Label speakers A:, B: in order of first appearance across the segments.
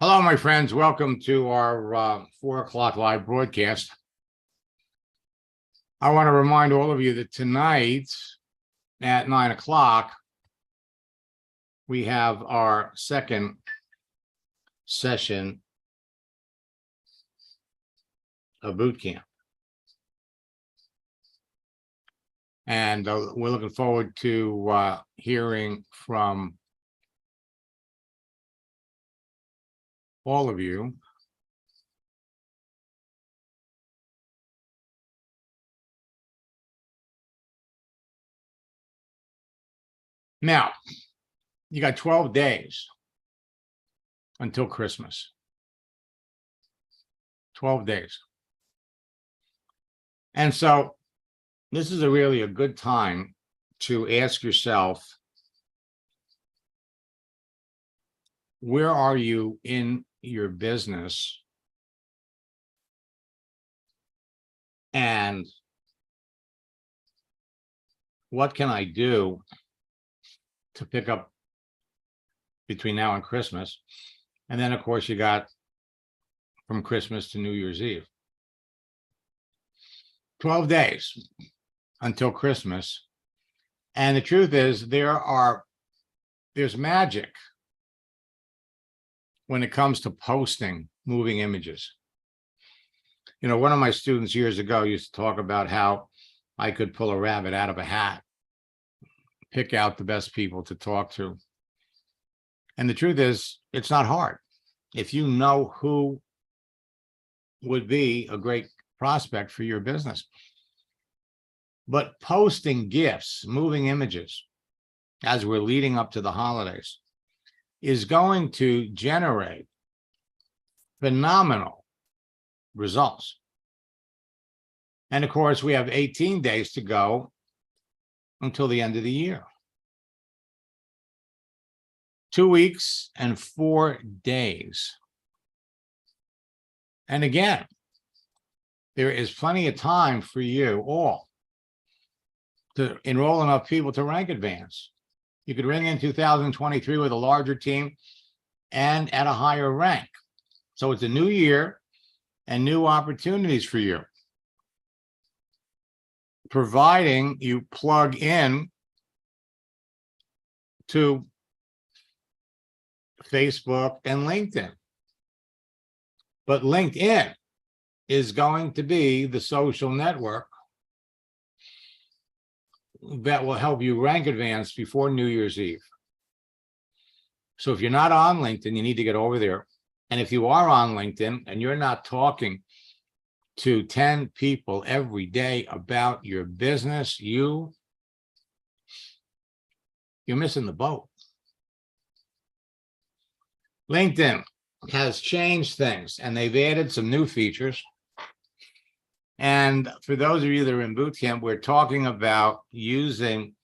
A: Hello, my friends. Welcome to our 4 o'clock live broadcast. I want to remind all of you that tonight at 9 o'clock, we have our second session of boot camp. And we're looking forward to hearing from all of you. Now, you got 12 days until Christmas. 12 days. And so this is really a good time to ask yourself, where are you in your business? And what can I do to pick up between now and Christmas? And then, of course, you got from Christmas to New Year's Eve. 12 days until Christmas. And the truth is, there's magic when it comes to posting moving images. You know, one of my students years ago used to talk about how I could pull a rabbit out of a hat, pick out the best people to talk to. And the truth is, it's not hard. If you know who would be a great prospect for your business. But posting GIFs, moving images, as we're leading up to the holidays, is going to generate phenomenal results. And of course, we have 18 days to go until the end of the year. 2 weeks and 4 days. And again, there is plenty of time for you all to enroll enough people to rank advance. You could ring in 2023 with a larger team and at a higher rank. So it's a new year and new opportunities for you, providing you plug in to Facebook and LinkedIn. But LinkedIn is going to be the social network that will help you rank advance before New Year's Eve. So if you're not on LinkedIn, you need to get over there. And if you are on LinkedIn and you're not talking to 10 people every day about your business, you're missing the boat. LinkedIn has changed things and they've added some new features. And for those of you that are in boot camp, we're talking about using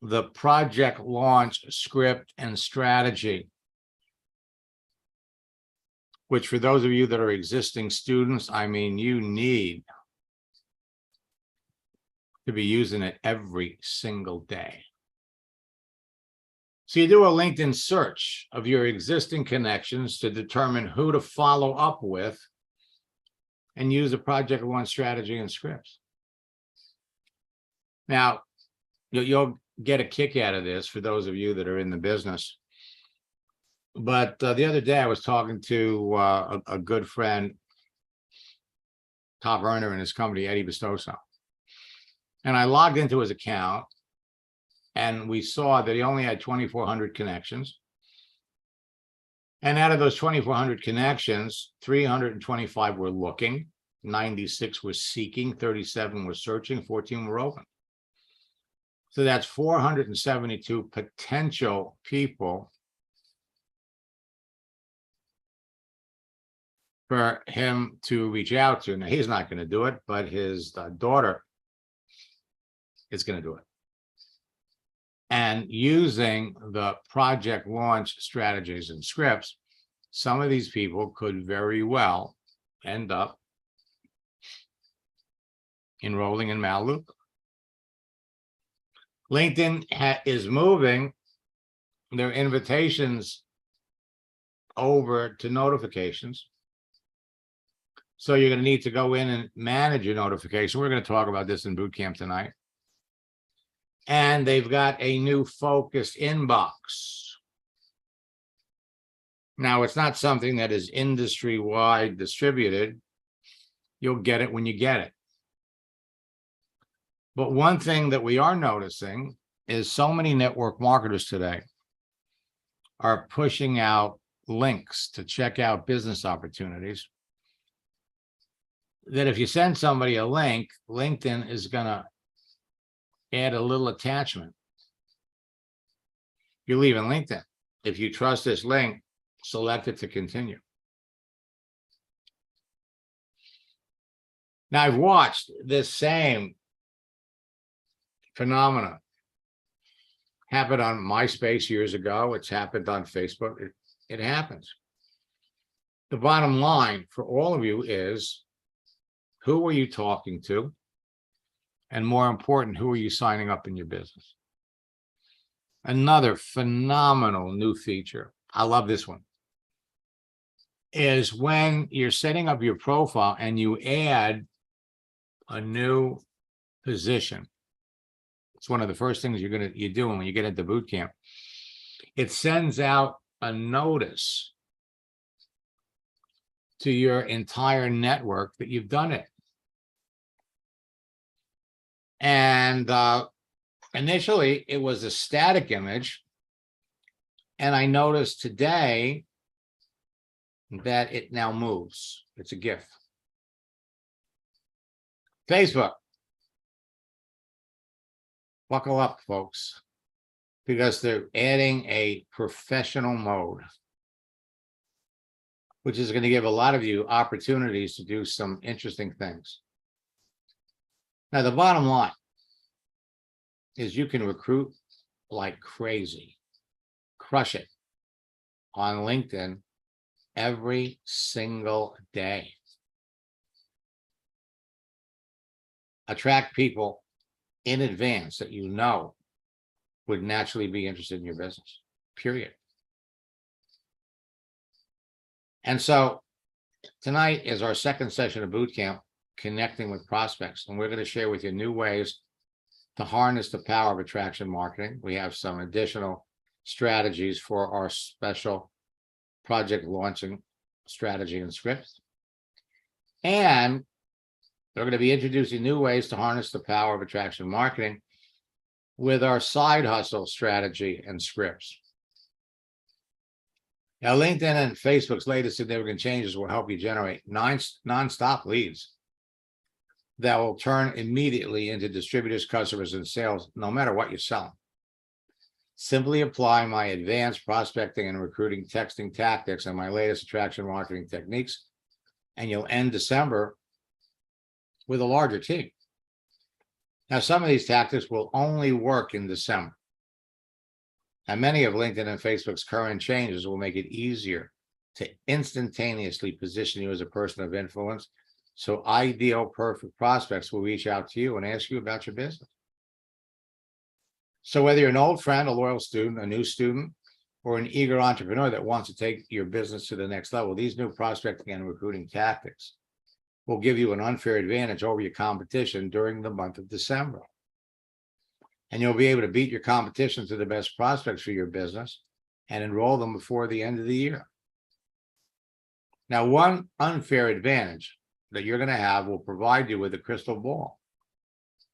A: the project launch script and strategy, which for those of you that are existing students, I mean, you need to be using it every single day. So you do a LinkedIn search of your existing connections to determine who to follow up with and use a project launch strategy and scripts. Now, you'll get a kick out of this for those of you that are in the business. But the other day I was talking to a good friend, top earner in his company, Eddie Bestoso. And I logged into his account and we saw that he only had 2,400 connections. And out of those 2,400 connections, 325 were looking, 96 were seeking, 37 were searching, 14 were open. So that's 472 potential people for him to reach out to. Now, he's not going to do it, but his daughter is going to do it. And using the project launch strategies and scripts, some of these people could very well end up enrolling in Maloupa. LinkedIn is moving their invitations over to notifications. So you're going to need to go in and manage your notification. We're going to talk about this in boot camp tonight. And they've got a new focused inbox. Now, it's not something that is industry-wide distributed. You'll get it when you get it. But one thing that we are noticing is so many network marketers today are pushing out links to check out business opportunities that if you send somebody a link, LinkedIn is going to add a little attachment. You're leaving LinkedIn. If you trust this link, select it to continue. Now, I've watched this same phenomenon happen on MySpace years ago. It's happened on Facebook. It happens. The bottom line for all of you is, who are you talking to? And more important, who are you signing up in your business? Another phenomenal new feature, I love this one, is when you're setting up your profile and you add a new position. It's one of the first things you're doing when you get into boot camp. It sends out a notice to your entire network that you've done it. And initially, it was a static image. And I noticed today that it now moves. It's a GIF. Facebook. Buckle up, folks, because they're adding a professional mode, which is going to give a lot of you opportunities to do some interesting things. Now, the bottom line is you can recruit like crazy, crush it on LinkedIn every single day. Attract people in advance that you know would naturally be interested in your business, period. And so tonight is our second session of boot camp, connecting with prospects. And we're going to share with you new ways to harness the power of attraction marketing. We have some additional strategies for our special project launching strategy and scripts. And they're going to be introducing new ways to harness the power of attraction marketing with our side hustle strategy and scripts. Now, LinkedIn and Facebook's latest significant changes will help you generate nonstop leads that will turn immediately into distributors, customers, and sales, no matter what you're selling. Simply apply my advanced prospecting and recruiting texting tactics and my latest attraction marketing techniques, and you'll end December with a larger team. Now, some of these tactics will only work in December. And many of LinkedIn and Facebook's current changes will make it easier to instantaneously position you as a person of influence. So ideal, perfect prospects will reach out to you and ask you about your business. So whether you're an old friend, a loyal student, a new student, or an eager entrepreneur that wants to take your business to the next level, these new prospecting and recruiting tactics will give you an unfair advantage over your competition during the month of December. And you'll be able to beat your competition to the best prospects for your business and enroll them before the end of the year. Now, one unfair advantage that you're going to have will provide you with a crystal ball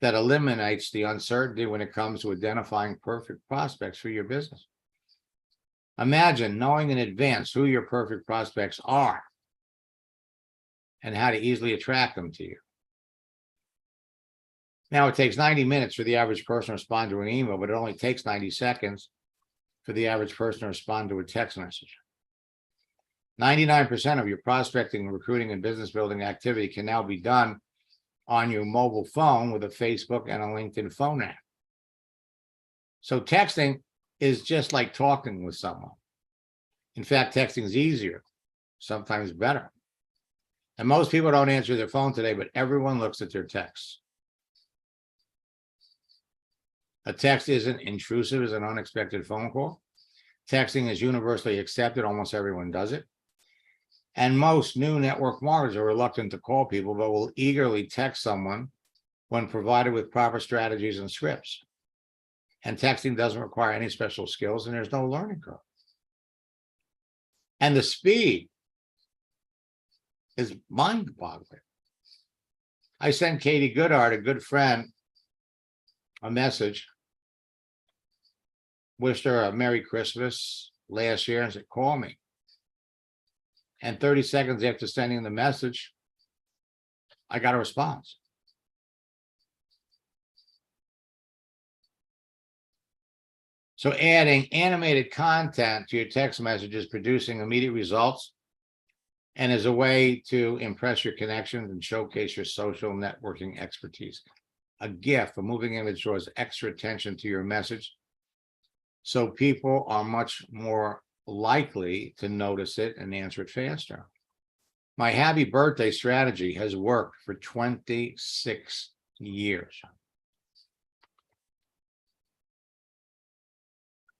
A: that eliminates the uncertainty when it comes to identifying perfect prospects for your business. Imagine knowing in advance who your perfect prospects are and how to easily attract them to you. Now, it takes 90 minutes for the average person to respond to an email, but it only takes 90 seconds for the average person to respond to a text message. 99% of your prospecting, recruiting, and business building activity can now be done on your mobile phone with a Facebook and a LinkedIn phone app. So texting is just like talking with someone. In fact, texting is easier, sometimes better. And most people don't answer their phone today, but everyone looks at their texts. A text isn't intrusive as an unexpected phone call. Texting is universally accepted. Almost everyone does it. And most new network marketers are reluctant to call people, but will eagerly text someone when provided with proper strategies and scripts. And texting doesn't require any special skills, and there's no learning curve. And the speed is mind-boggling. I sent Katie Goodhart, a good friend, a message, wished her a Merry Christmas last year, and said, call me. And 30 seconds after sending the message, I got a response. So adding animated content to your text messages, producing immediate results, and as a way to impress your connections and showcase your social networking expertise. A GIF, a moving image, draws extra attention to your message, so people are much more likely to notice it and answer it faster. My happy birthday strategy has worked for 26 years.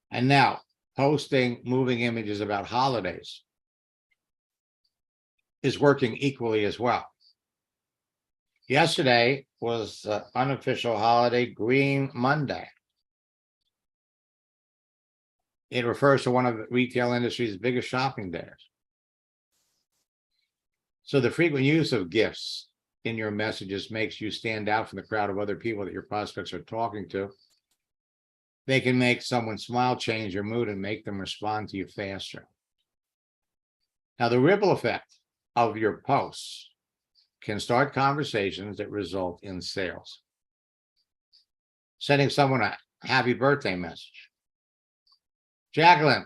A: And now, posting moving images about holidays is working equally as well. Yesterday was the unofficial holiday Green Monday. It refers to one of the retail industry's biggest shopping days. So the frequent use of gifts in your messages makes you stand out from the crowd of other people that your prospects are talking to. They can make someone smile, change your mood, and make them respond to you faster. Now, the ripple effect of your posts can start conversations that result in sales. Sending someone a happy birthday message. Jacqueline,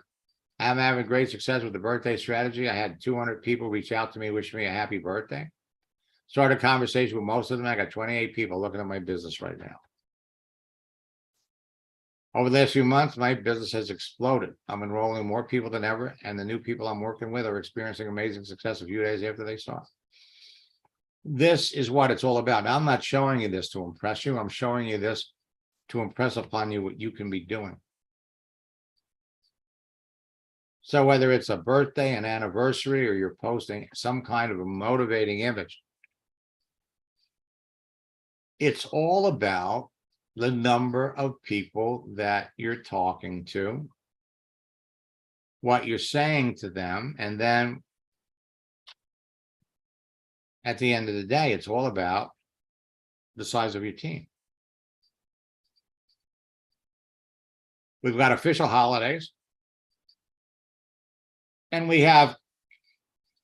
A: I'm having great success with the birthday strategy. I had 200 people reach out to me, wishing me a happy birthday. Started a conversation with most of them. I got 28 people looking at my business right now. Over the last few months, my business has exploded. I'm enrolling more people than ever, and the new people I'm working with are experiencing amazing success a few days after they start. This is what it's all about. Now, I'm not showing you this to impress you. I'm showing you this to impress upon you what you can be doing. So whether it's a birthday, an anniversary, or you're posting some kind of a motivating image, it's all about the number of people that you're talking to, what you're saying to them, and then at the end of the day, it's all about the size of your team. We've got official holidays, and we have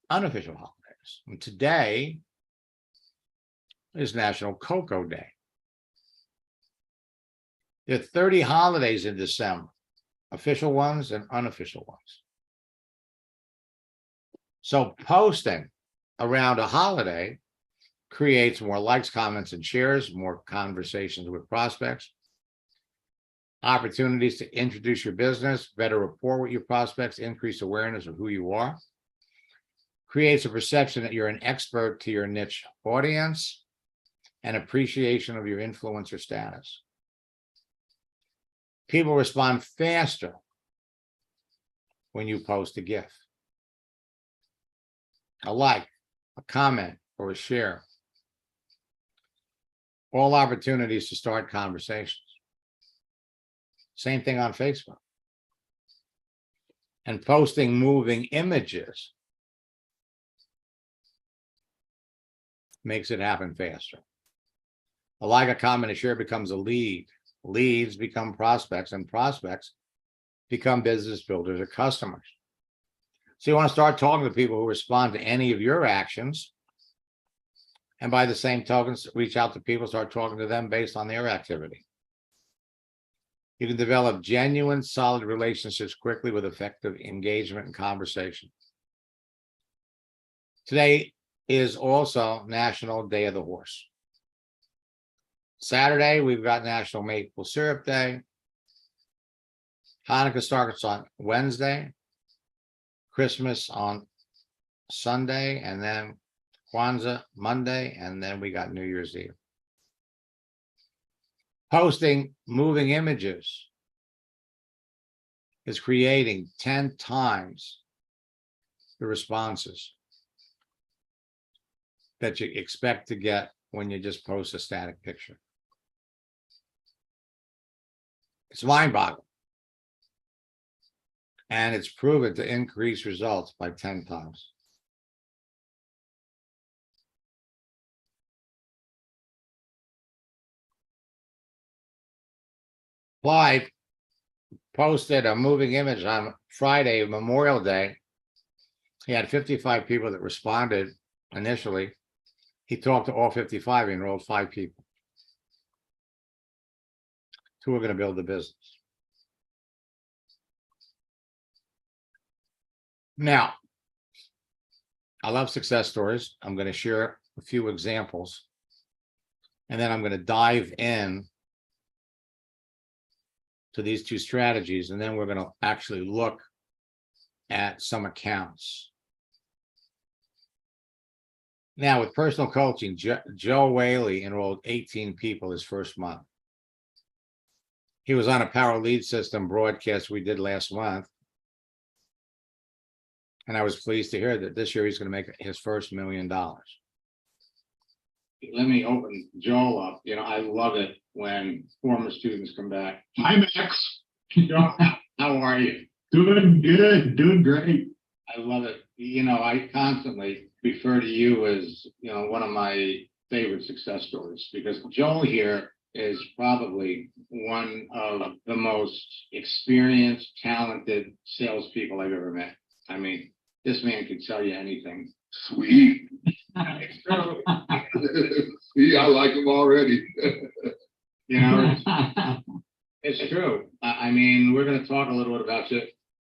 A: unofficial holidays. And today is National Cocoa Day. There are 30 holidays in December, official ones and unofficial ones. So posting around a holiday creates more likes, comments, and shares, more conversations with prospects, opportunities to introduce your business, better rapport with your prospects, increase awareness of who you are, creates a perception that you're an expert to your niche audience, and appreciation of your influencer status. People respond faster when you post a GIF, a like, a comment, or a share. All opportunities to start conversations. Same thing on Facebook. And posting moving images makes it happen faster. A like, a comment, a share becomes a lead. Leads become prospects, and prospects become business builders or customers. So you want to start talking to people who respond to any of your actions. And by the same tokens, reach out to people, start talking to them based on their activity. You can develop genuine, solid relationships quickly with effective engagement and conversation. Today is also National Day of the Horse. Saturday, we've got National Maple Syrup Day. Hanukkah starts on Wednesday. Christmas on Sunday, and then Kwanzaa Monday, and then we got New Year's Eve. Posting moving images is creating 10 times the responses that you expect to get when you just post a static picture. It's mind-boggling. And it's proven to increase results by 10 times. Clyde posted a moving image on Friday, Memorial Day. He had 55 people that responded initially. He talked to all 55, he enrolled 5 people. 2 are going to build the business. Now, I love success stories. I'm going to share a few examples, and then I'm going to dive in to these 2 strategies, and then we're going to actually look at some accounts. Now, with personal coaching, Joe Whaley enrolled 18 people his first month. He was on a Power Lead System broadcast we did last month. And I was pleased to hear that this year he's going to make his first $1 million. Let me open Joel up. You know, I love it when former students come back.
B: Hi, Max.
A: Joel, how are you?
B: Doing good, doing great.
A: I love it. You know, I constantly refer to you as, you know, one of my favorite success stories, because Joel here is probably one of the most experienced, talented salespeople I've ever met. I mean, this man could tell you anything.
B: Sweet.
A: It's true.
B: See, I like him already.
A: You know, it's true. I mean, we're going to talk a little bit about you.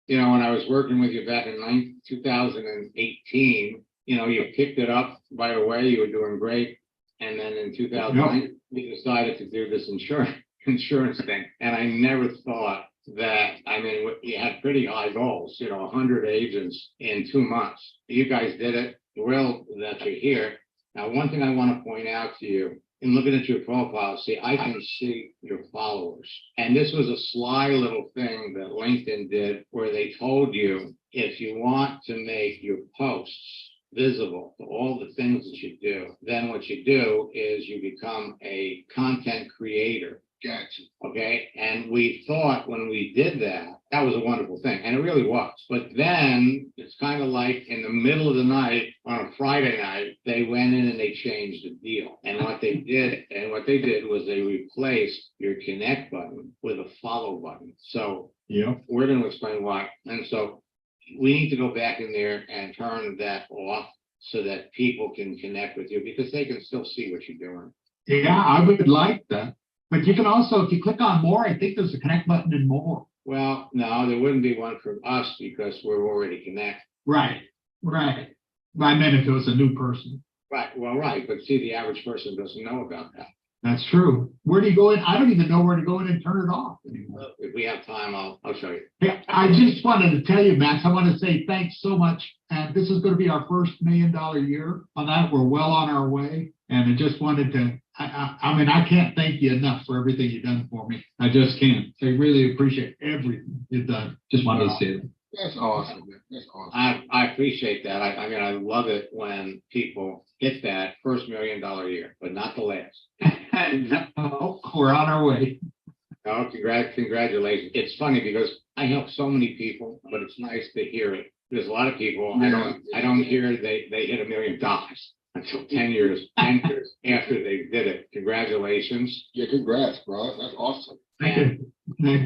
A: You know, when I was working with you back in 2018, you know, you picked it up right away. You were doing great. And then in 2009, we decided to do this insurance thing. And I never thought that, I mean, you had pretty high goals, you know, 100 agents in 2 months. You guys did it. Thrilled that you're here. Now, one thing I want to point out to you, in looking at your profile, see, I can see your followers. And this was a sly little thing that LinkedIn did, where they told you, if you want to make your posts visible to all the things that you do, then what you do is you become a content creator.
B: Gotcha.
A: Okay. And we thought when we did that, that was a wonderful thing. And it really was. But then it's kind of like in the middle of the night on a Friday night, they went in and they changed the deal. And what they did was they replaced your connect button with a follow button. So we're going to explain why. And so we need to go back in there and turn that off so that people can connect with you, because they can still see what you're doing.
B: Yeah, I would like that. But you can also, if you click on more, I think there's a connect button in more.
A: Well, no, there wouldn't be one for us because we're already connected.
B: Right. I meant if it was a new person.
A: Right. Well, right. But see, the average person doesn't know about that.
B: That's true. Where do you go in? I don't even know where to go in and turn it off anymore.
A: If we have time, I'll show you.
B: Hey, I just wanted to tell you, Max, I want to say thanks so much. And this is going to be our first $1 million year on that. We're well on our way. And I just wanted to, I mean, I can't thank you enough for everything you've done for me. I just can't. I really appreciate everything you've done. Just wanted to say that.
C: That's awesome, man. That's awesome.
A: I appreciate that. I mean, I love it when people hit that first $1 million year, but not the last.
B: No, we're on our way.
A: No, congratulations. It's funny because I help so many people, but it's nice to hear it. There's a lot of people I don't hear they hit $1 million until 10 years after they did it. Congratulations.
C: Yeah, congrats, bro. That's awesome.
B: Thank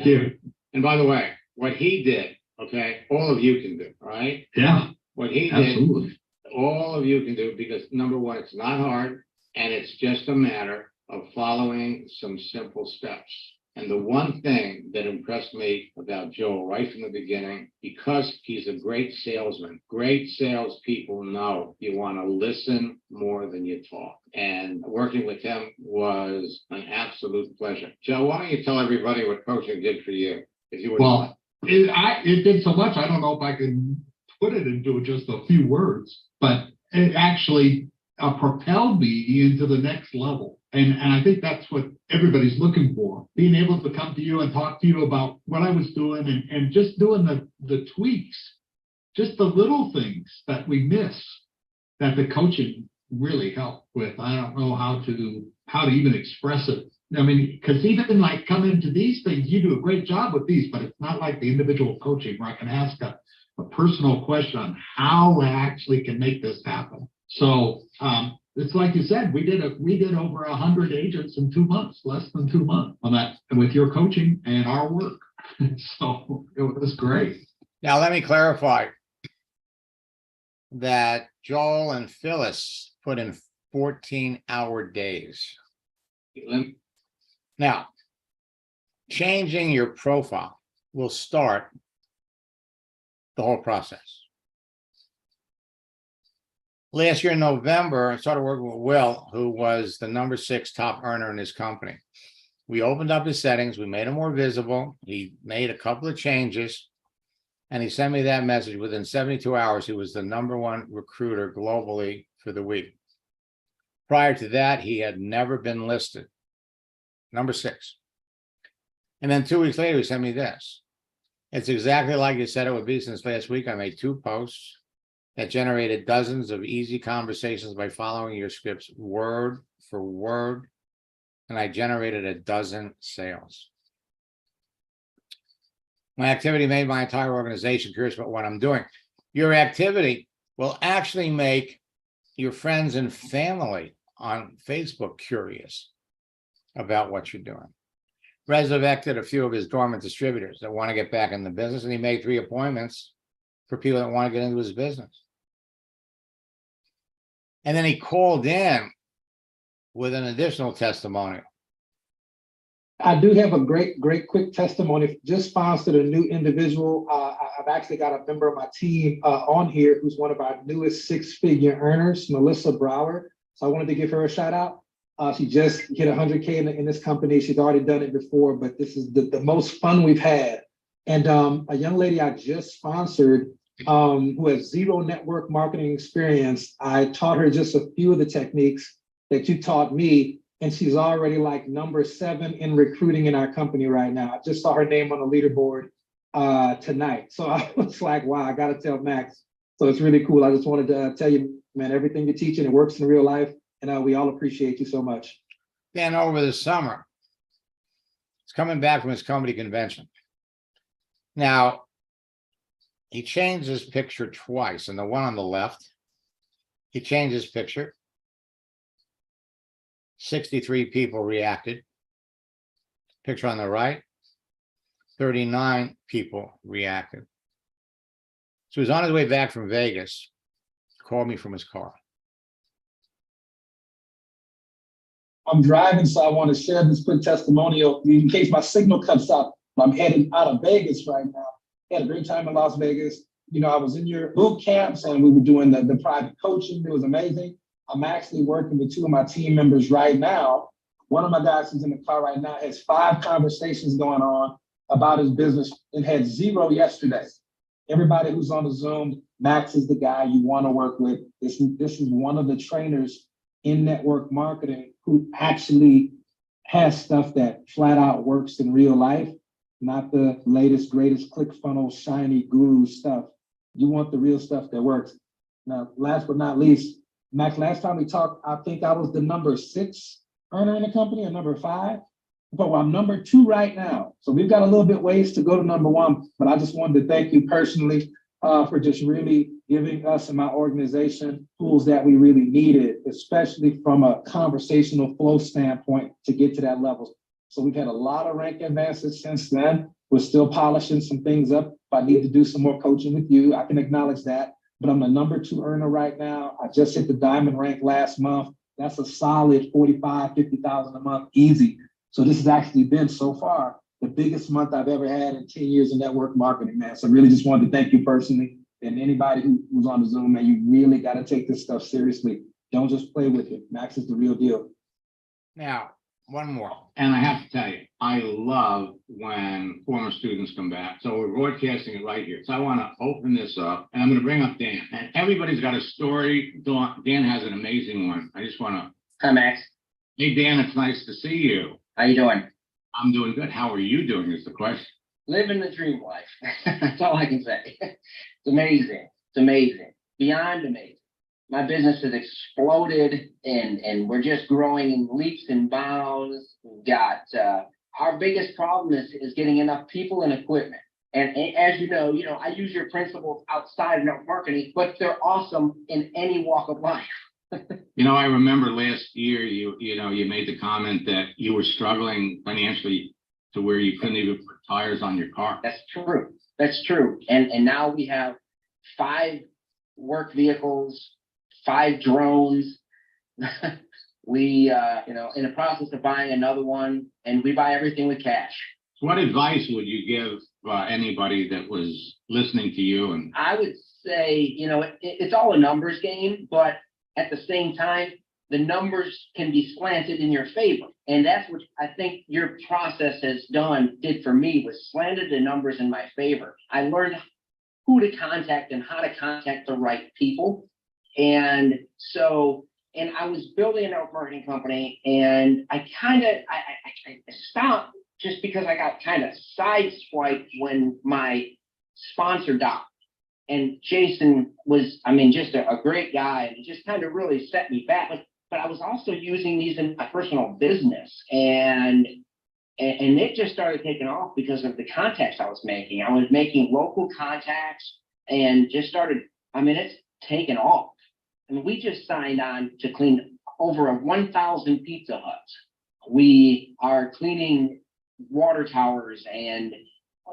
B: you.
A: And by the way, what he did, okay, all of you can do, all right?
B: Yeah,
A: What he
B: absolutely.
A: did, all of you can do, because number one, it's not hard, and it's just a matter of following some simple steps. And the one thing that impressed me about Joel right from the beginning, because he's a great salesman, great salespeople know you want to listen more than you talk. And working with him was an absolute pleasure. Joe, why don't you tell everybody what coaching did for you? If you would.
B: Well, it did so much. I don't know if I can put it into just a few words, but it actually propelled me into the next level. And I think that's what everybody's looking for, being able to come to you and talk to you about what I was doing and just doing the tweaks, just the little things that we miss that the coaching really helped with. I don't know how to even express it. I mean, because even like coming to these things, you do a great job with these, but it's not like the individual coaching where I can ask a personal question on how I actually can make this happen. So it's like you said, we did over 100 agents in 2 months, less than 2 months on that, with your coaching and our work. So it was great.
A: Now, let me clarify that Joel and Phyllis put in 14-hour days. Now, changing your profile will start the whole process. Last year in November, I started working with Will, who was the number 6 top earner in his company. We opened up his settings, we made him more visible, he made a couple of changes, and he sent me that message. Within 72 hours, he was the number 1 recruiter globally for the week. Prior to that, he had never been listed. Number 6. And then 2 weeks later, he sent me this. It's exactly like you said it would be. Since last week, I made 2 posts that generated dozens of easy conversations by following your scripts word for word. And I generated a dozen sales. My activity made my entire organization curious about what I'm doing. Your activity will actually make your friends and family on Facebook curious about what you're doing. Resurrected a few of his dormant distributors that want to get back in the business, and he made 3 appointments for people that want to get into his business. And then he called in with an additional testimonial.
D: I do have a great quick testimony. Just sponsored a new individual. I've actually got a member of my team on here who's one of our newest 6-figure earners, Melissa Brower. So I wanted to give her a shout out. She just hit 100K in this company. She's already done it before, but this is the most fun we've had. And a young lady I just sponsored who has 0 network marketing experience. I taught her just a few of the techniques that you taught me, and she's already like number 7 in recruiting in our company right now. I just saw her name on the leaderboard tonight. So I was like, wow, I got to tell Max. So it's really cool. I just wanted to tell you, man, everything you're teaching, it works in real life. And we all appreciate you so much.
A: Then over the summer, he's coming back from his company convention. Now, he changed his picture twice. And the one on the left, he changed his picture. 63 people reacted. Picture on the right, 39 people reacted. So he's on his way back from Vegas, called me from his car.
D: I'm driving, so I want to share this quick testimonial in case my signal cuts out. I'm heading out of Vegas right now. Had a great time in Las Vegas. You know, I was in your boot camps and we were doing the private coaching. It was amazing. I'm actually working with 2 of my team members right now. One of my guys who's in the car right now has 5 conversations going on about his business and had 0 yesterday. Everybody who's on the Zoom, Max is the guy you want to work with. This is one of the trainers in network marketing who actually has stuff that flat out works in real life, not the latest, greatest ClickFunnels, shiny guru stuff. You want the real stuff that works. Now, last but not least, Max, last time we talked, I think I was the number 6 earner in the company, or number 5. But I'm number 2 right now. So we've got a little bit ways to go to number 1. But I just wanted to thank you personally for just really giving us and my organization tools that we really needed, especially from a conversational flow standpoint to get to that level. So we've had a lot of rank advances since then. We're still polishing some things up. If I need to do some more coaching with you, I can acknowledge that. But I'm the number 2 earner right now. I just hit the diamond rank last month. That's a solid 45, 50,000 a month, easy. So this has actually been so far the biggest month I've ever had in 10 years of network marketing, man. So I really just wanted to thank you personally. And anybody who's on the Zoom, man, you really got to take this stuff seriously. Don't just play with it. Max is the real deal.
A: Now, one more.
B: And I have to tell you, I love when former students come back. So we're broadcasting it right here. So I want to open this up and I'm going to bring up Dan. And everybody's got a story. Dan has an amazing one. I just want to.
E: Hi, Max.
B: Hey, Dan, it's nice to see you.
E: How you doing?
B: I'm doing good. How are you doing is the question.
E: Living the dream life. That's all I can say. It's amazing. It's amazing. Beyond amazing. My business has exploded and we're just growing in leaps and bounds. We've got our biggest problem is getting enough people and equipment. And as you know, I use your principles outside of network marketing, but they're awesome in any walk of life.
B: I remember last year, you made the comment that you were struggling financially to where you couldn't even put tires on your car.
E: That's true. That's true. And now we have 5 work vehicles, 5 drones. We, in the process of buying another one, and we buy everything with cash.
B: What advice would you give anybody that was listening to you? And
E: I would say, it's all a numbers game, but at the same time, the numbers can be slanted in your favor. And that's what I think your process did for me, was slanted the numbers in my favor. I learned who to contact and how to contact the right people. And I was building a network marketing company, and I stopped just because I got kind of sideswiped when my sponsor died. And Jason was, just a great guy, and it just kind of really set me back. But I was also using these in my personal business, and it just started taking off because of the contacts I was making. I was making local contacts and just started, it's taken off. We just signed on to clean over 1,000 Pizza Huts. We are cleaning water towers and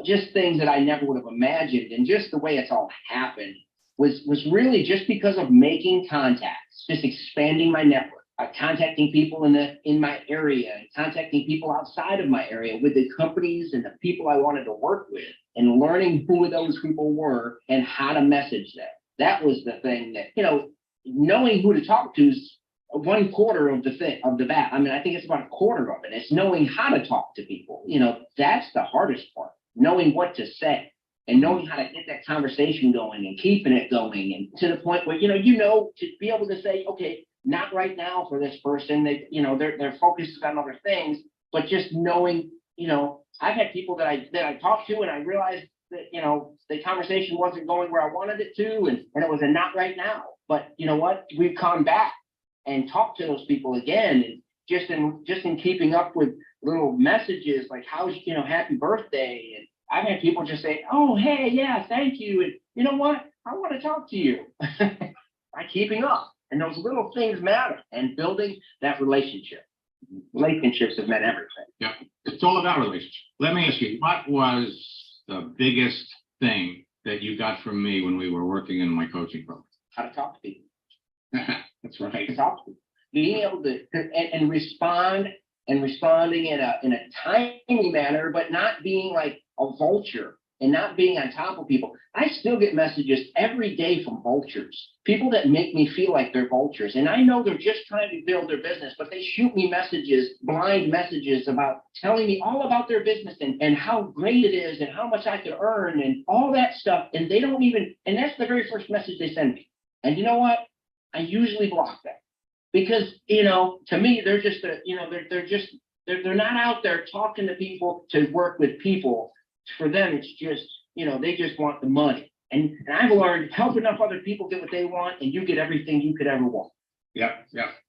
E: just things that I never would have imagined. And just the way it's all happened was really just because of making contacts, just expanding my network, contacting people in my area, and contacting people outside of my area with the companies and the people I wanted to work with, and learning who those people were and how to message them. That was the thing that, knowing who to talk to is 1/4 of the bat. I think it's about 1/4 of it. It's knowing how to talk to people. That's the hardest part. Knowing what to say and knowing how to get that conversation going and keeping it going, and to the point where, to be able to say, okay, not right now for this person. They're focused on other things, but just knowing, I've had people that I talked to, and I realized that, the conversation wasn't going where I wanted it to, and it was a not right now. But you know what? We've come back and talked to those people again, and just in keeping up with little messages like, how's, happy birthday. And I've had people just say, oh, hey, yeah, thank you. And you know what? I want to talk to you. By keeping up. And those little things matter, and building that relationship. Relationships have meant everything.
B: yeah, it's all about relationship. Let me ask you, what was the biggest thing that you got from me when we were working in my coaching program?
E: How to talk to people.
B: That's right.
E: To talk to people. Being able to and respond, and responding in a timely manner, but not being like a vulture and not being on top of people. I still get messages every day from vultures, people that make me feel like they're vultures. And I know they're just trying to build their business, but they shoot me messages, blind messages, about telling me all about their business and how great it is and how much I could earn and all that stuff. And they don't even, and that's the very first message they send me. And you know what? I usually block that, because, to me, they're just, they're not out there talking to people to work with people. For them, it's just, they just want the money. And I've learned, help enough other people get what they want, and you get everything you could ever want.
B: Yeah.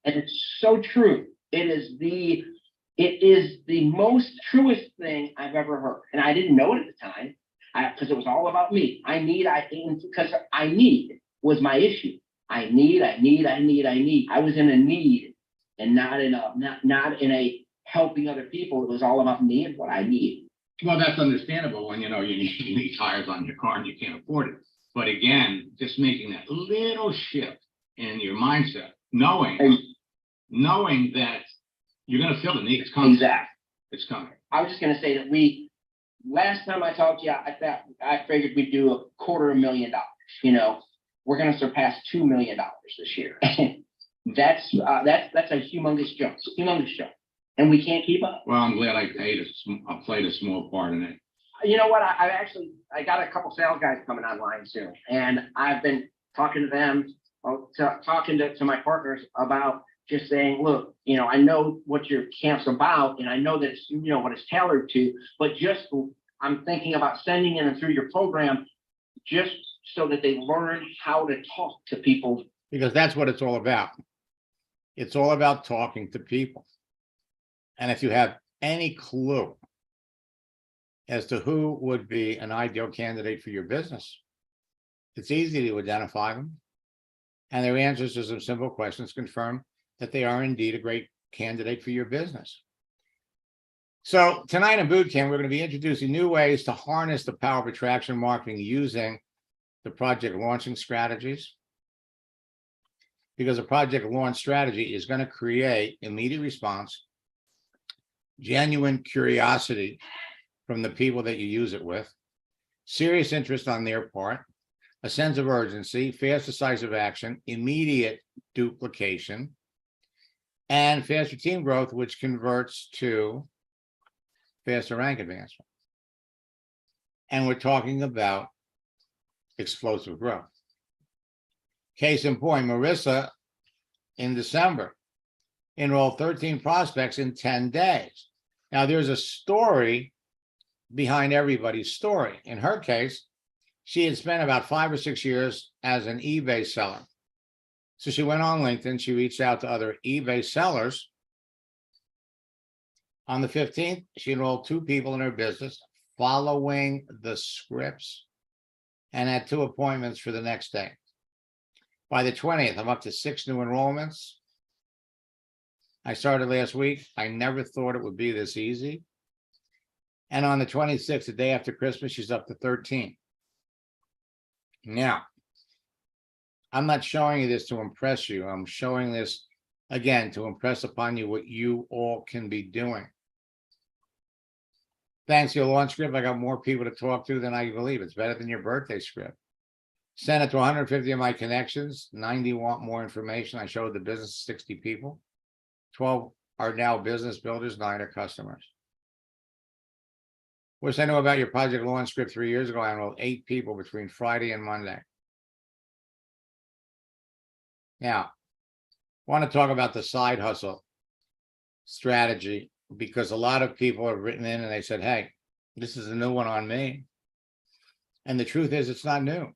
E: And it's so true. It is the most truest thing I've ever heard. And I didn't know it at the time, because it was all about me. Because I need was my issue. I need. I was in a need, and not in a helping other people. It was all about me and what I need.
B: Well, that's understandable when you need tires on your car and you can't afford it. But again, just making that little shift in your mindset, knowing that you're going to feel the need. It's coming.
E: Exactly.
B: It's coming.
E: I was just going to say that last time I talked to you, I figured we'd do $250,000. We're going to surpass $2 million this year. That's a humongous jump. and we can't keep up.
F: Well, I'm glad I played a small part in it.
E: You know what? I got a couple sales guys coming online soon, and I've been talking to them, talking to my partners about just saying, look, I know what your camp's about, and I know that it's, what it's tailored to, but I'm thinking about sending them through your program just so that they learn how to talk to people.
A: Because that's what it's all about. It's all about talking to people. And if you have any clue as to who would be an ideal candidate for your business, it's easy to identify them. And their answers to some simple questions confirm that they are indeed a great candidate for your business. So tonight in boot camp, we're going to be introducing new ways to harness the power of attraction marketing using the project launching strategies. Because a project launch strategy is going to create immediate response, genuine curiosity from the people that you use it with, serious interest on their part, a sense of urgency, fast, decisive action, immediate duplication, and faster team growth, which converts to faster rank advancement. And we're talking about explosive growth. Case in point, Marissa in December enrolled 13 prospects in 10 days. Now, there's a story behind everybody's story. In her case, she had spent about 5 or 6 years as an eBay seller. So she went on LinkedIn, she reached out to other eBay sellers. On the 15th, she enrolled 2 people in her business following the scripts and had 2 appointments for the next day. By the 20th, I'm up to 6 new enrollments. I started last week. I never thought it would be this easy. And on the 26th, the day after Christmas, she's up to 13. Now, I'm not showing you this to impress you. I'm showing this, again, to impress upon you what you all can be doing. Thanks to your launch script, I got more people to talk to than I believe. It's better than your birthday script. Sent it to 150 of my connections. 90 want more information. I showed the business 60 people. 12 are now business builders, 9 are customers. Wish I knew about your project launch script 3 years ago. I enrolled 8 people between Friday and Monday. Now, I want to talk about the side hustle strategy because a lot of people have written in and they said, hey, this is a new one on me. And the truth is, it's not new.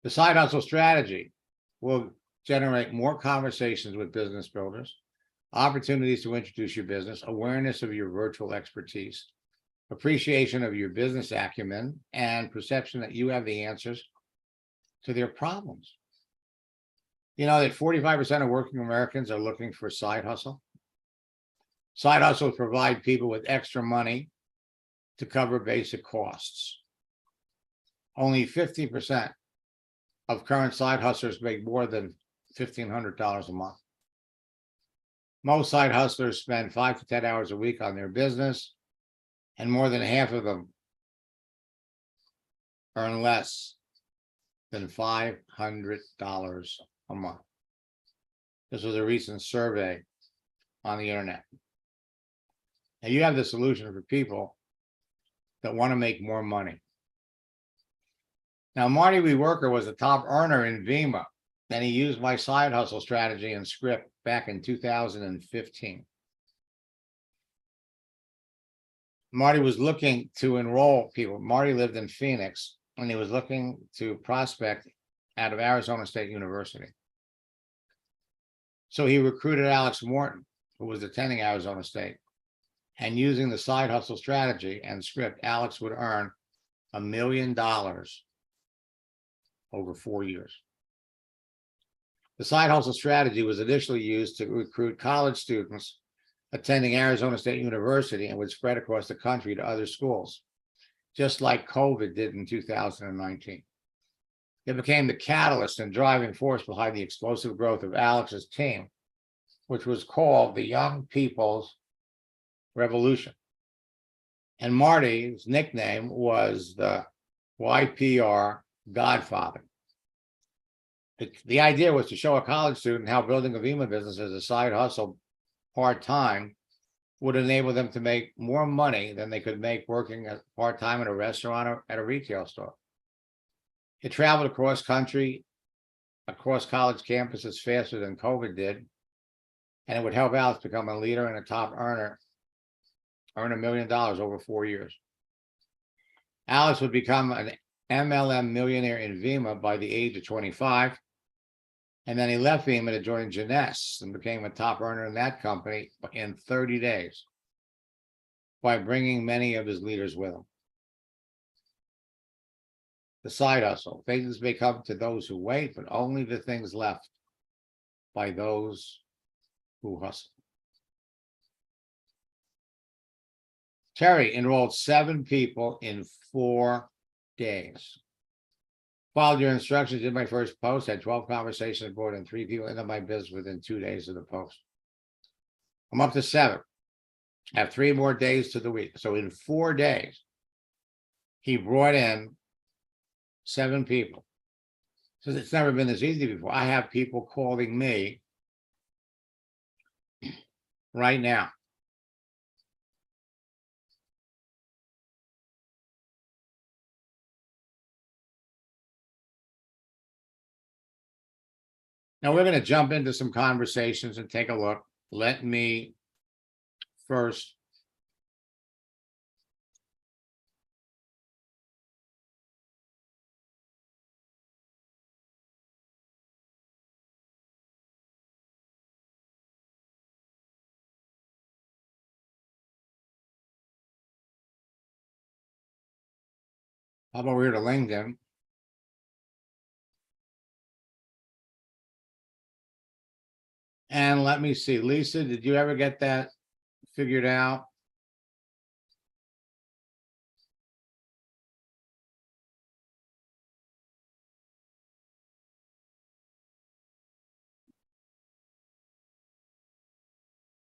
A: The side hustle strategy will generate more conversations with business builders, opportunities to introduce your business, awareness of your virtual expertise, appreciation of your business acumen, and perception that you have the answers to their problems. You know that 45% of working Americans are looking for side hustle. Side hustles provide people with extra money to cover basic costs. Only 50% of current side hustlers make more than $1,500 a month. Most side hustlers spend 5 to 10 hours a week on their business, and more than half of them earn less than $500 a month. This was a recent survey on the internet. Now you have the solution for people that want to make more money. Now, Marty Weworker was a top earner in Vima, and he used my side hustle strategy and script back in 2015. Marty was looking to enroll people. Marty lived in Phoenix, and he was looking to prospect out of Arizona State University. So he recruited Alex Morton, who was attending Arizona State. And using the side hustle strategy and script, Alex would earn $1 million over 4 years. The side hustle strategy was initially used to recruit college students attending Arizona State University and would spread across the country to other schools, just like COVID did in 2019. It became the catalyst and driving force behind the explosive growth of Alex's team, which was called the Young People's Revolution. And Marty's nickname was the YPR Godfather. The idea was to show a college student how building a Vima business as a side hustle part-time would enable them to make more money than they could make working as part-time in a restaurant or at a retail store. It traveled across country, across college campuses faster than COVID did. And it would help Alex become a leader and a top earner, earn $1 million over 4 years. Alex would become an MLM millionaire in Vima by the age of 25. And then he left Vima to join Jeunesse and became a top earner in that company in 30 days by bringing many of his leaders with him. The side hustle. Things may come to those who wait, but only the things left by those who hustle. Terry enrolled 7 people in 4 days. Followed your instructions, did my first post, had 12 conversations, brought in 3 people into my business within 2 days of the post. I'm up to 7. I have 3 more days to the week. So in 4 days, he brought in 7 people. So it's never been this easy before. I have people calling me right now. Now we're going to jump into some conversations and take a look. Let me first how about we're to LinkedIn? And let me see, Lisa, did you ever get that figured out?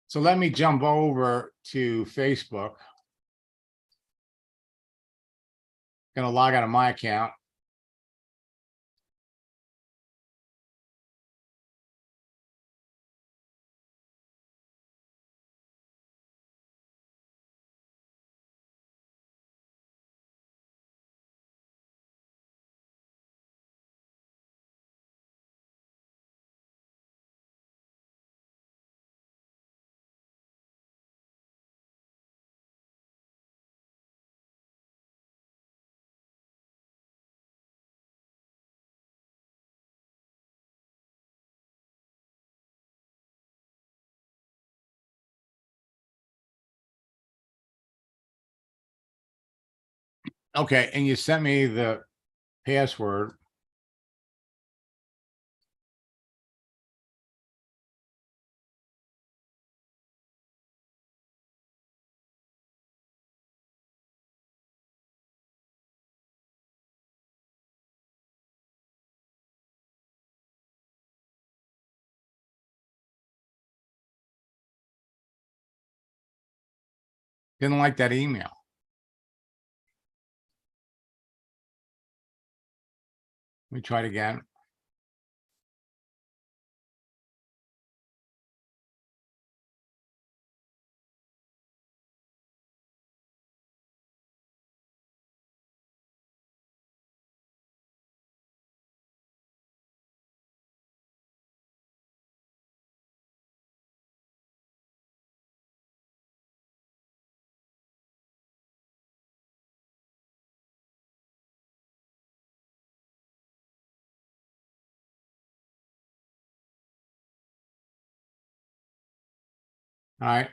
A: So let me jump over to Facebook. Gonna log out of my account. Okay, and you sent me the password. Didn't like that email. Let me try it again. All right.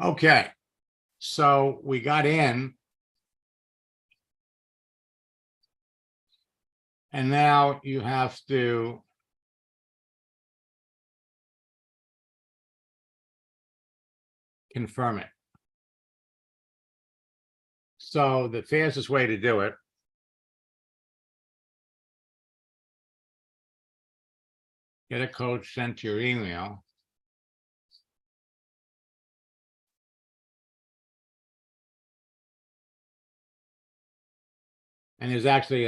A: Okay, so we got in. And now you have to confirm it. So the fastest way to do it get a code sent to your email. And there's actually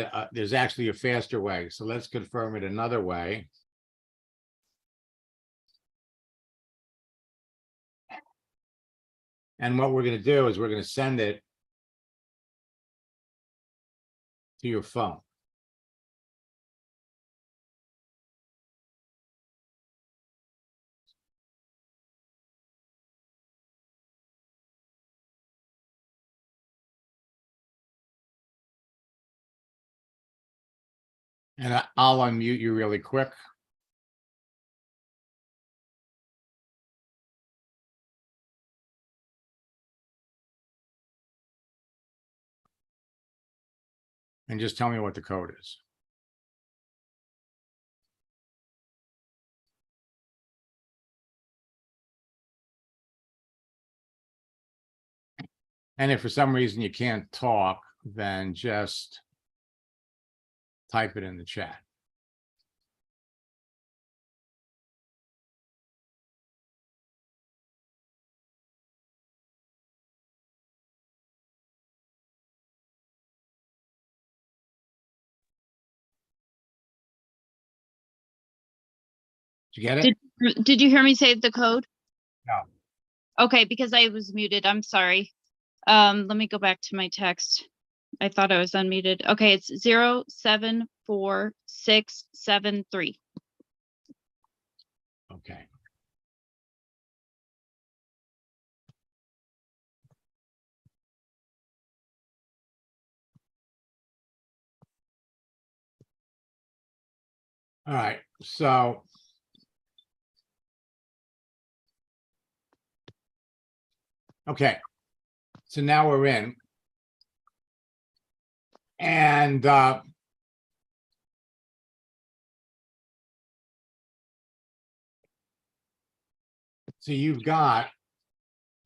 A: a faster way. So let's confirm it another way. And what we're going to do is we're going to send it to your phone. And I'll unmute you really quick. And just tell me what the code is. And if for some reason you can't talk, then just type it in the chat. Did you get it?
G: Did you hear me say the code?
A: No.
G: Okay, because I was muted. I'm sorry. Let me go back to my text. I thought I was unmuted. Okay, it's 074673.
A: Okay. All right, so okay, so now we're in. And so you've got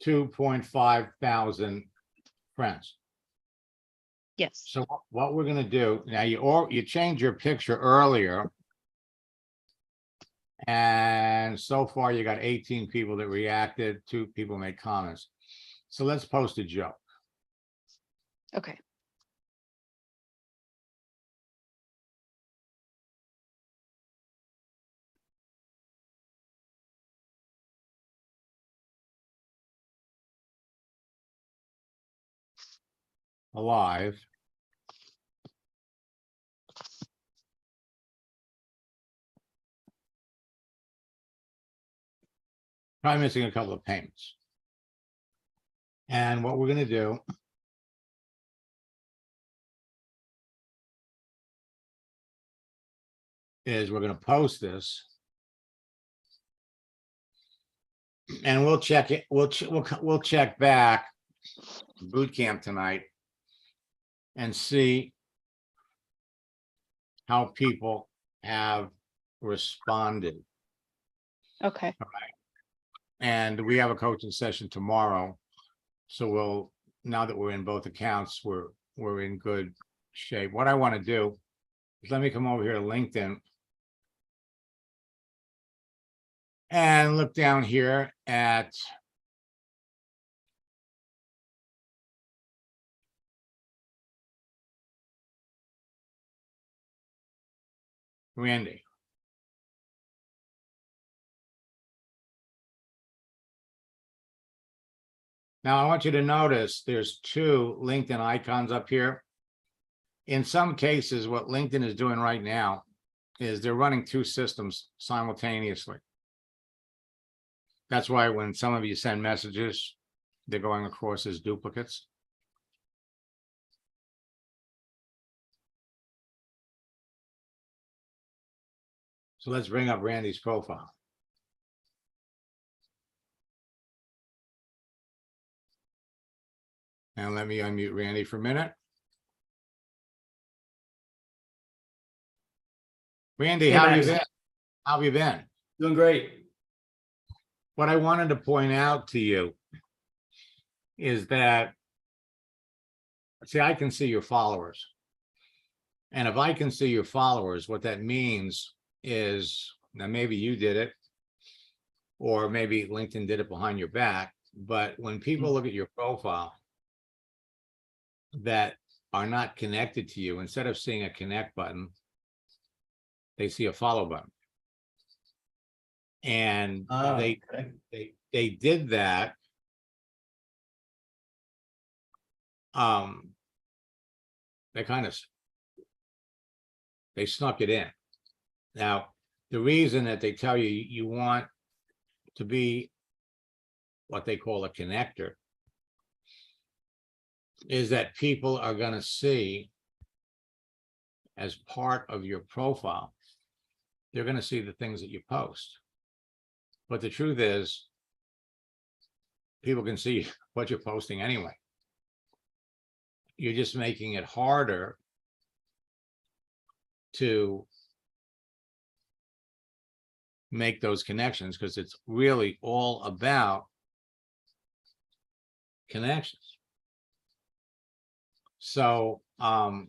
A: 2.5 thousand friends.
G: Yes.
A: So what we're going to do now, you changed your picture earlier. And so far you got 18 people that reacted, 2 people made comments. So let's post a joke.
G: Okay.
A: Alive. Probably missing a couple of payments. And what we're going to do is we're going to post this. And we'll check it. We'll check back boot camp tonight and see how people have responded.
G: Okay.
A: And we have a coaching session tomorrow. So now that we're in both accounts, we're in good shape. What I want to do is let me come over here to LinkedIn and look down here at Randy. Now I want you to notice there's 2 LinkedIn icons up here. In some cases, what LinkedIn is doing right now is they're running 2 systems simultaneously. That's why when some of you send messages, they're going across as duplicates. So let's bring up Randy's profile. And let me unmute Randy for a minute. Randy,
H: Hey,
A: how have you
H: Max.
A: been? How have you been?
H: Doing great.
A: What I wanted to point out to you is that, see, I can see your followers. And if I can see your followers, what that means is, now maybe you did it, or maybe LinkedIn did it behind your back, but when people look at your profile that are not connected to you, instead of seeing a connect button, they see a follow button. And
H: Okay.
A: they did that. They kind of, they snuck it in. Now, the reason that they tell you you want to be what they call a connector is that people are going to see, as part of your profile, they're going to see the things that you post. But the truth is, people can see what you're posting anyway. You're just making it harder to make those connections, because it's really all about connections. So I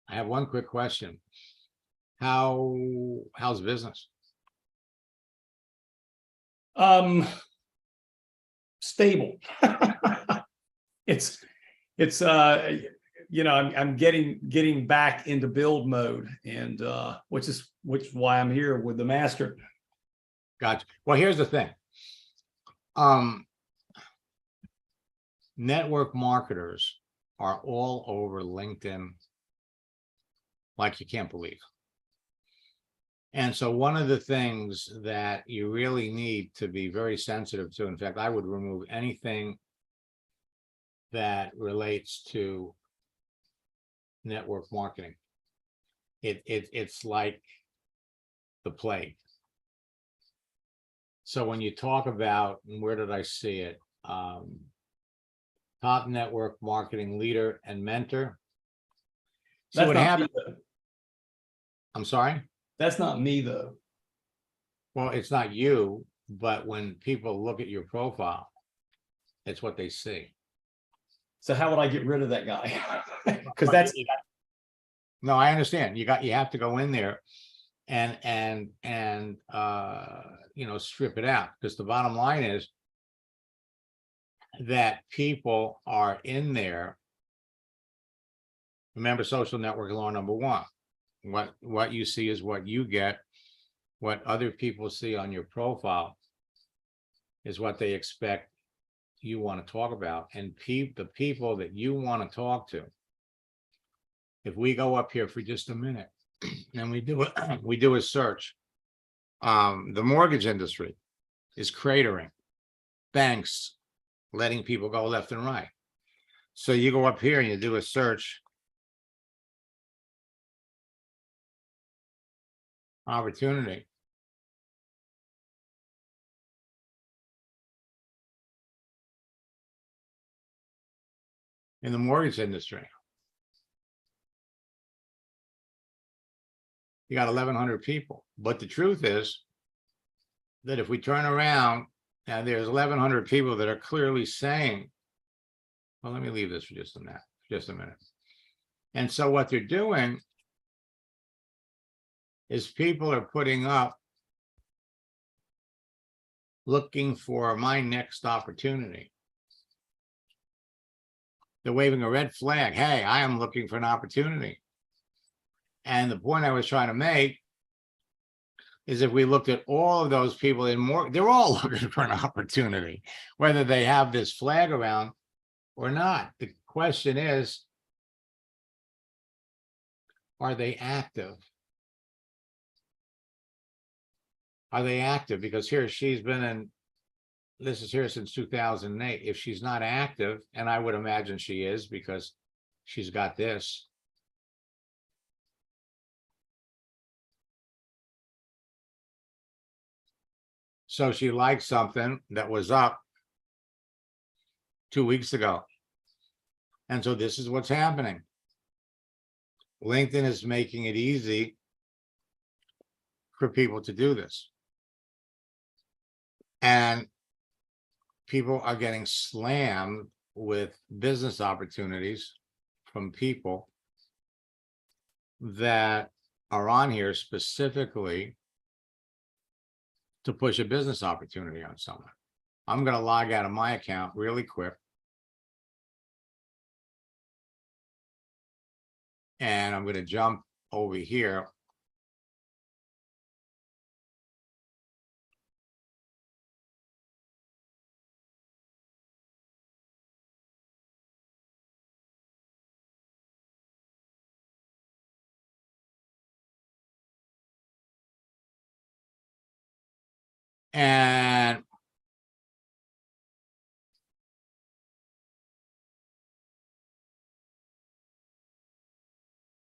A: have one quick question. How's business?
H: Stable. It's I'm getting back into build mode, and which is why I'm here with the master.
A: Gotcha. Well, here's the thing. Network marketers are all over LinkedIn like you can't believe. And so one of the things that you really need to be very sensitive to, in fact, I would remove anything that relates to network marketing. It's like the plague. So when you talk about, where did I see it? Top network marketing leader and mentor. So
H: That's
A: what
H: not
A: happened?
H: me, though.
A: I'm sorry.
H: That's not me, though.
A: Well, it's not you, but when people look at your profile, it's what they see.
H: So how would I get rid of that guy? Because that's
A: No, I understand. You have to go in there and strip it out, because the bottom line is that people are in there. Remember, social network law number one. What you see is what you get. What other people see on your profile is what they expect you want to talk about. And the people that you want to talk to, if we go up here for just a minute and we do a search, the mortgage industry is cratering, banks letting people go left and right. So you go up here and you do a search, opportunity. In the mortgage industry, you got 1,100 people. But the truth is that if we turn around and there's 1,100 people that are clearly saying, well, let me leave this for just a minute. And so what they're doing is people are putting up, looking for my next opportunity. They're waving a red flag. Hey, I am looking for an opportunity. And the point I was trying to make is, if we looked at all of those people in more, they're all looking for an opportunity, whether they have this flag around or not. The question is, are they active? Are they active? Because here she's been in, this is here since 2008. If she's not active, and I would imagine she is because she's got this. So she liked something that was up 2 weeks ago. And so this is what's happening. LinkedIn is making it easy for people to do this. And people are getting slammed with business opportunities from people that are on here specifically to push a business opportunity on someone. I'm going to log out of my account really quick. And I'm going to jump over here. And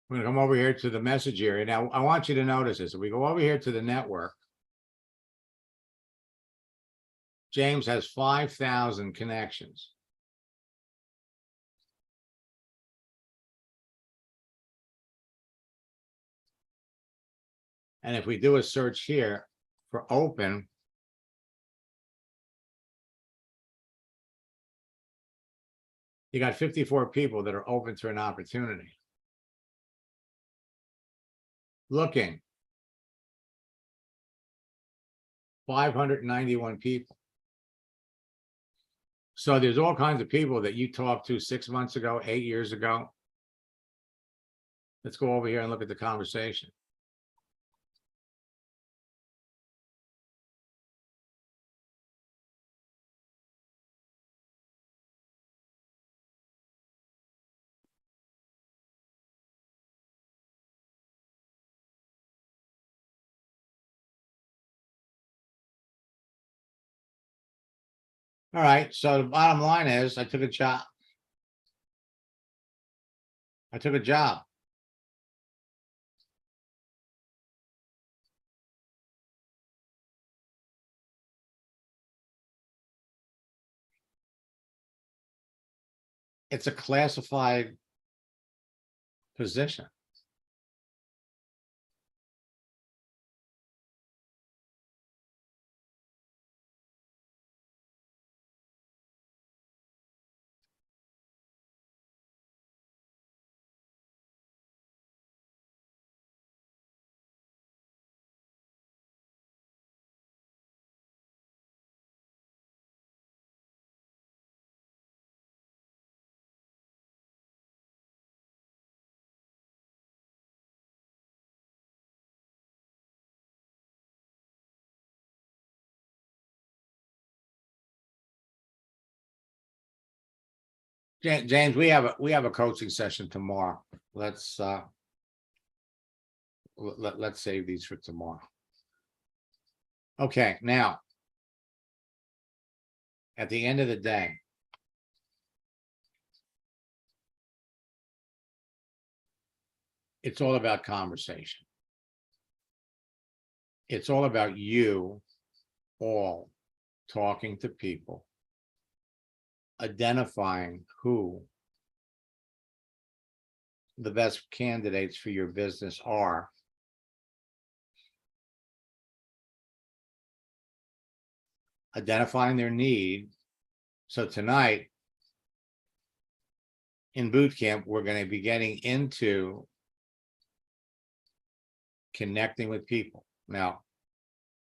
A: we're going to come over here to the message area. Now, I want you to notice this. If we go over here to the network, James has 5,000 connections. And if we do a search here for open, you got 54 people that are open to an opportunity. Looking. 591 people. So there's all kinds of people that you talked to 6 months ago, 8 years ago. Let's go over here and look at the conversation. All right, so the bottom line is I took a job. I took a job. It's a classified position. James, we have a coaching session tomorrow. Let's let's save these for tomorrow. Okay, now at the end of the day, it's all about conversation. It's all about you all talking to people, identifying who the best candidates for your business are, identifying their need. So tonight in boot camp, we're going to be getting into connecting with people. Now,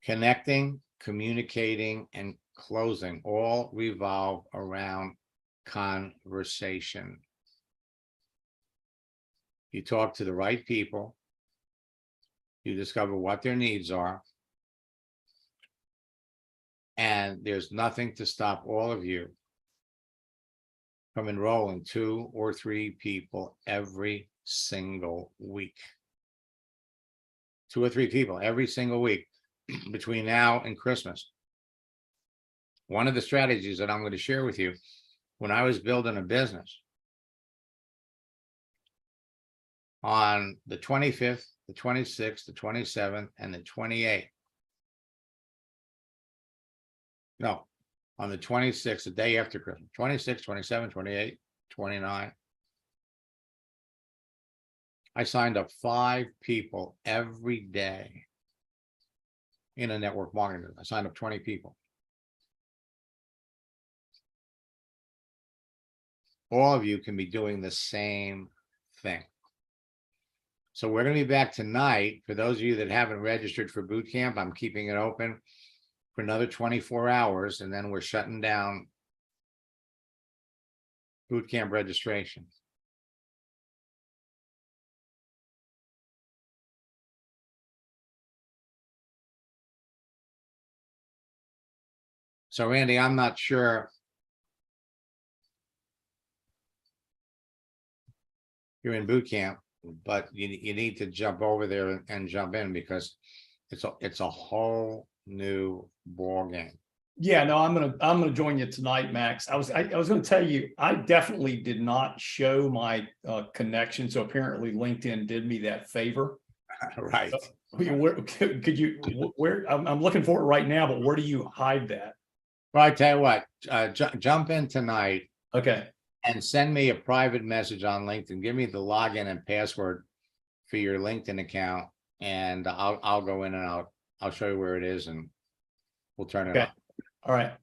A: connecting, communicating, and closing all revolve around conversation. You talk to the right people, you discover what their needs are, and there's nothing to stop all of you from enrolling 2 or 3 people every single week. 2 or 3 people every single week between now and Christmas. One of the strategies that I'm going to share with you, when I was building a business, on the 25th, the 26th, the 27th, and the 28th. No, on the 26th, the day after Christmas, 26, 27, 28, 29. I signed up 5 people every day in a network marketing. I signed up 20 people. All of you can be doing the same thing. So we're going to be back tonight. For those of you that haven't registered for boot camp, I'm keeping it open for another 24 hours, and then we're shutting down boot camp registration. So Randy, I'm not sure you're in boot camp, but you need to jump over there and jump in, because it's a whole new ball game.
H: Yeah, no, I'm gonna join you tonight, Max. I was gonna tell you, I definitely did not show my connection, so apparently LinkedIn did me that favor.
A: Right.
H: Where could you? Where I'm looking for it right now, but where do you hide that?
A: Well, I tell you what, jump in tonight
H: Okay,
A: and send me a private message on LinkedIn. Give me the login and password for your LinkedIn account, and I'll go in and I'll show you where it is, and we'll turn it
H: Okay.
A: on.
H: all right.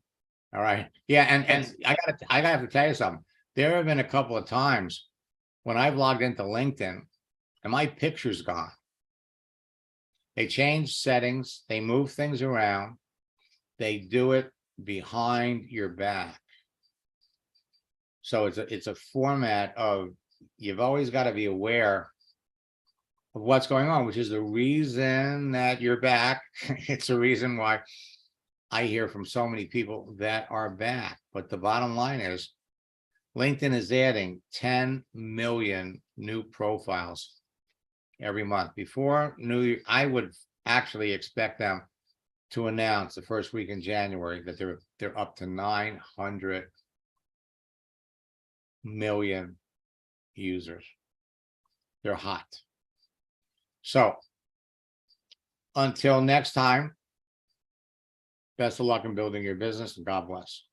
A: All right. Yeah, and I gotta have to tell you something. There have been a couple of times when I've logged into LinkedIn and my picture's gone. They change settings, they move things around, they do it behind your back. So it's a format of, you've always got to be aware of what's going on, which is the reason that you're back. It's the reason why I hear from so many people that are back. But the bottom line is, LinkedIn is adding 10 million new profiles every month. Before New Year, I would actually expect them to announce the first week in January that they're up to 900 million users. They're hot. So until next time, best of luck in building your business, and God bless.